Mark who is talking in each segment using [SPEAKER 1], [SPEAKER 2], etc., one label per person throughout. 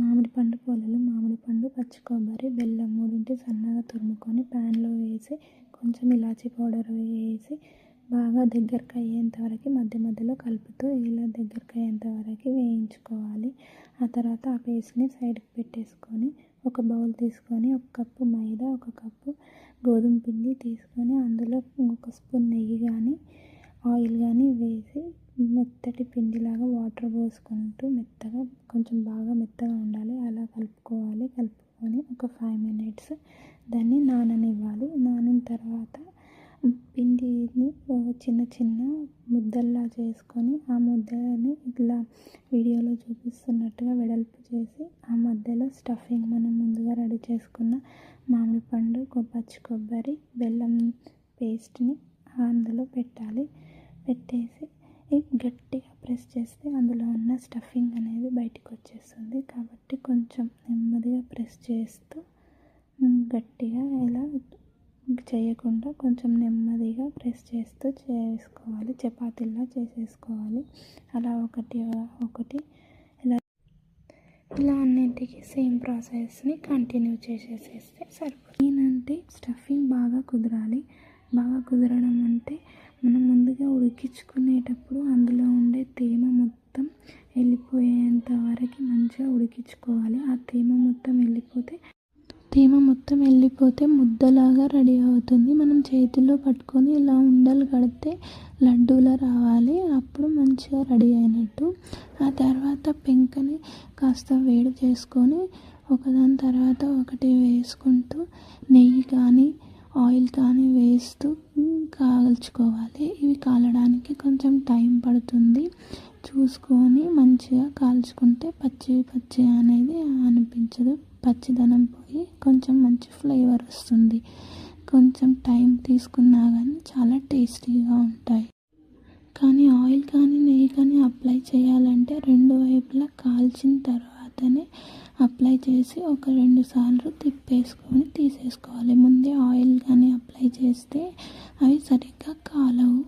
[SPEAKER 1] మామిడి పండు పొలలు, మామిడి పండు, పచ్చి కొబ్బరి, బెల్లం మూడింటి సన్నగా తురుముకొని ప్యాన్లో వేసి కొంచెం ఇలాచీ పౌడర్ వేసి బాగా దగ్గరకు అయ్యేంత వరకు మధ్య మధ్యలో కలుపుతూ ఇలా దగ్గరకు అయ్యేంత వరకు వేయించుకోవాలి. ఆ తర్వాత ఆ పేస్ట్ని సైడ్కి పెట్టేసుకొని ఒక బౌల్ తీసుకొని 1 కప్పు మైదా, 1 కప్పు గోధుమ పిండి తీసుకొని అందులో 1 స్పూన్ నెయ్యి కానీ ఆయిల్ కానీ వేసి మెత్తటి పిండిలాగా వాటర్ పోసుకుంటూ మెత్తగా కొంచెం బాగా మెత్తగా ఉండాలి అలా కలుపుకోవాలి. కలుపుకొని ఒక 5 మినిట్స్ దాన్ని నాననివ్వాలి. నానిన తర్వాత పిండిని చిన్న చిన్న ముద్దల్లా చేసుకొని ఆ ముద్దని ఇట్లా వీడియోలో చూపిస్తున్నట్టుగా వెడల్పు చేసి ఆ మధ్యలో స్టఫింగ్ మనం ముందుగా రెడీ చేసుకున్న మామిడి పండు, పచ్చి కొబ్బరి, బెల్లం పేస్ట్ని అందులో పెట్టాలి. పెట్టేసి గట్టిగా ప్రెస్ చేస్తే అందులో ఉన్న స్టఫింగ్ అనేది బయటికి వచ్చేస్తుంది. కాబట్టి కొంచెం నెమ్మదిగా ప్రెస్ చేస్తూ గట్టిగా ఇలా చేయకుండా కొంచెం నెమ్మదిగా ప్రెస్ చేస్తూ చేసుకోవాలి. చపాతీలా చేసేసుకోవాలి. అలా ఒకటి ఇలా అన్నింటికి సేమ్ ప్రాసెస్ని కంటిన్యూ చేసేసేస్తే సరిపోతుంది. ఏంటంటే స్టఫింగ్ బాగా కుదరాలి. బాగా కుదరడం అంటే మనం ముందుగా ఉడికించుకునేటప్పుడు అందులో ఉండే తేమ మొత్తం వెళ్ళిపోయేంత వరకు మంచిగా ఉడికించుకోవాలి. ఆ తేమ మొత్తం వెళ్ళిపోతే ముద్దలాగా రెడీ అవుతుంది. మనం చేతిలో పట్టుకొని ఇలా ఉండలు కడితే లడ్డూలా రావాలి. అప్పుడు మంచిగా రెడీ అయినట్టు. ఆ తర్వాత పెంకని కాస్త వేడి చేసుకొని ఒకదాని తర్వాత ఒకటి వేసుకుంటూ నెయ్యి కానీ ఆయిల్ కానీ వేస్తూ కాల్చుకోవాలి. ఇవి కాలడానికి కొంచెం టైం పడుతుంది. చూసుకొని మంచిగా కాల్చుకుంటే పచ్చి అనేది అనిపించదు. పచ్చిదనం పోయి కొంచెం మంచి ఫ్లేవర్ వస్తుంది. కొంచెం టైం తీసుకున్నా కానీ చాలా టేస్టీగా ఉంటాయి. కానీ ఆయిల్ కానీ నెయ్యి కానీ అప్లై చేయాలంటే 2 వైపులా కాల్చిన తర్వాతనే అప్లై చేసి ఒక 2 సార్లు తిప్పేసుకొని తీసేసుకోవాలి. ముందే ఆయిల్ కానీ అప్లై చేస్తే అవి సరిగ్గా కాలవు.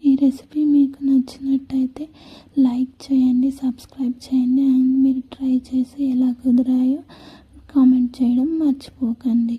[SPEAKER 1] ఈ రెసిపీ మీకు నచ్చినట్టయితే లైక్ చేయండి, సబ్స్క్రైబ్ చేయండి. అండ్ మీరు ట్రై చేసి ఎలా కుదిరాయో కామెంట్ చేయడం మర్చిపోకండి.